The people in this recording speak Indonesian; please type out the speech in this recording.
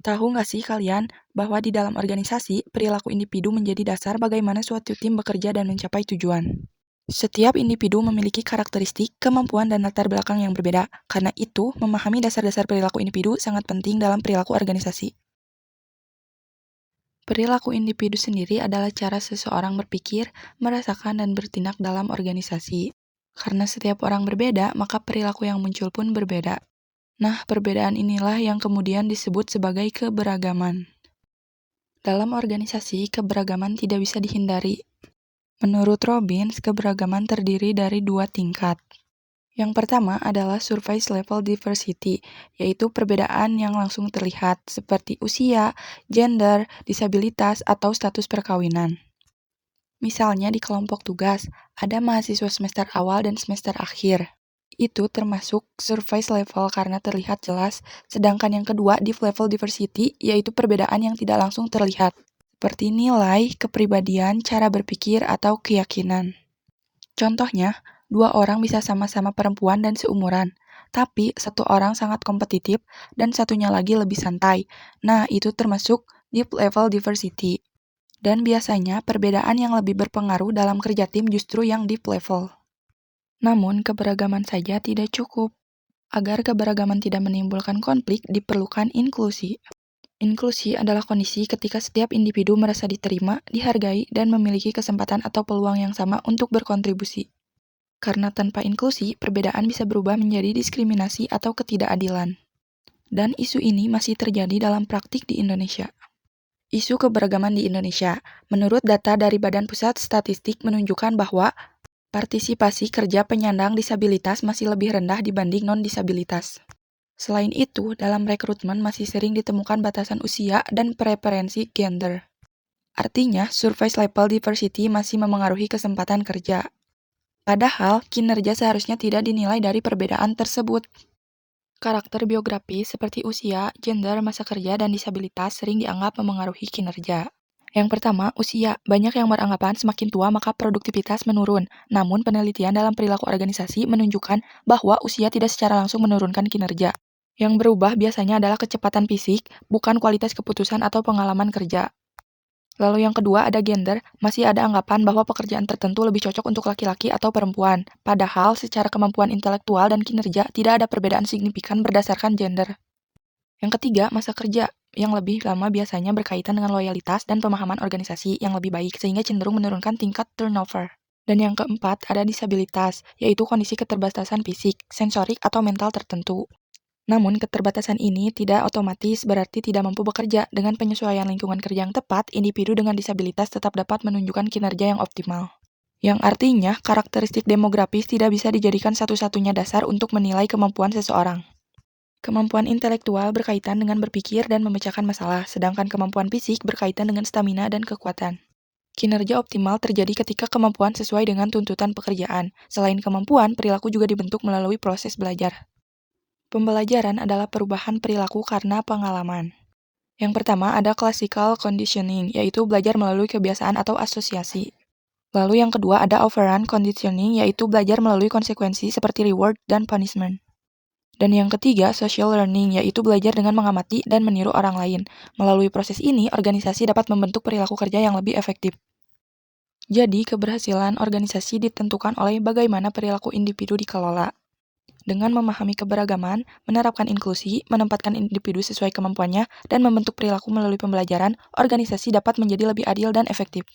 Tahu nggak sih kalian bahwa di dalam organisasi, perilaku individu menjadi dasar bagaimana suatu tim bekerja dan mencapai tujuan. Setiap individu memiliki karakteristik, kemampuan, dan latar belakang yang berbeda. Karena itu, memahami dasar-dasar perilaku individu sangat penting dalam perilaku organisasi. Perilaku individu sendiri adalah cara seseorang berpikir, merasakan, dan bertindak dalam organisasi. Karena setiap orang berbeda, maka perilaku yang muncul pun berbeda. Nah, perbedaan inilah yang kemudian disebut sebagai keberagaman. Dalam organisasi, keberagaman tidak bisa dihindari. Menurut Robbins, keberagaman terdiri dari 2 tingkat. Yang pertama adalah surface level diversity, yaitu perbedaan yang langsung terlihat, seperti usia, gender, disabilitas, atau status perkawinan. Misalnya di kelompok tugas, ada mahasiswa semester awal dan semester akhir. Itu termasuk surface level karena terlihat jelas, sedangkan yang kedua deep level diversity, yaitu perbedaan yang tidak langsung terlihat, seperti nilai, kepribadian, cara berpikir, atau keyakinan. Contohnya, 2 orang bisa sama-sama perempuan dan seumuran, tapi satu orang sangat kompetitif dan satunya lagi lebih santai. Nah, itu termasuk deep level diversity. Dan biasanya perbedaan yang lebih berpengaruh dalam kerja tim justru yang deep level. Namun, keberagaman saja tidak cukup. Agar keberagaman tidak menimbulkan konflik, diperlukan inklusi. Inklusi adalah kondisi ketika setiap individu merasa diterima, dihargai, dan memiliki kesempatan atau peluang yang sama untuk berkontribusi. Karena tanpa inklusi, perbedaan bisa berubah menjadi diskriminasi atau ketidakadilan. Dan isu ini masih terjadi dalam praktik di Indonesia. Isu keberagaman di Indonesia. Menurut data dari Badan Pusat Statistik menunjukkan bahwa partisipasi kerja penyandang disabilitas masih lebih rendah dibanding non-disabilitas. Selain itu, dalam rekrutmen masih sering ditemukan batasan usia dan preferensi gender. Artinya, surface level diversity masih memengaruhi kesempatan kerja. Padahal, kinerja seharusnya tidak dinilai dari perbedaan tersebut. Karakter biografis seperti usia, gender, masa kerja, dan disabilitas sering dianggap memengaruhi kinerja. Yang pertama, usia. Banyak yang beranggapan semakin tua maka produktivitas menurun. Namun, penelitian dalam perilaku organisasi menunjukkan bahwa usia tidak secara langsung menurunkan kinerja. Yang berubah biasanya adalah kecepatan fisik, bukan kualitas keputusan atau pengalaman kerja. Lalu yang kedua ada gender, masih ada anggapan bahwa pekerjaan tertentu lebih cocok untuk laki-laki atau perempuan. Padahal secara kemampuan intelektual dan kinerja tidak ada perbedaan signifikan berdasarkan gender. Yang ketiga, masa kerja yang lebih lama biasanya berkaitan dengan loyalitas dan pemahaman organisasi yang lebih baik sehingga cenderung menurunkan tingkat turnover. Dan yang keempat, ada disabilitas, yaitu kondisi keterbatasan fisik, sensorik, atau mental tertentu. Namun, keterbatasan ini tidak otomatis berarti tidak mampu bekerja. Dengan penyesuaian lingkungan kerja yang tepat, individu dengan disabilitas tetap dapat menunjukkan kinerja yang optimal. Yang artinya, karakteristik demografis tidak bisa dijadikan satu-satunya dasar untuk menilai kemampuan seseorang. Kemampuan intelektual berkaitan dengan berpikir dan memecahkan masalah, sedangkan kemampuan fisik berkaitan dengan stamina dan kekuatan. Kinerja optimal terjadi ketika kemampuan sesuai dengan tuntutan pekerjaan. Selain kemampuan, perilaku juga dibentuk melalui proses belajar. Pembelajaran adalah perubahan perilaku karena pengalaman. Yang pertama ada classical conditioning, yaitu belajar melalui kebiasaan atau asosiasi. Lalu yang kedua ada operant conditioning, yaitu belajar melalui konsekuensi seperti reward dan punishment. Dan yang ketiga social learning, yaitu belajar dengan mengamati dan meniru orang lain. Melalui proses ini, organisasi dapat membentuk perilaku kerja yang lebih efektif. Jadi, keberhasilan organisasi ditentukan oleh bagaimana perilaku individu dikelola. Dengan memahami keberagaman, menerapkan inklusi, menempatkan individu sesuai kemampuannya, dan membentuk perilaku melalui pembelajaran, organisasi dapat menjadi lebih adil dan efektif.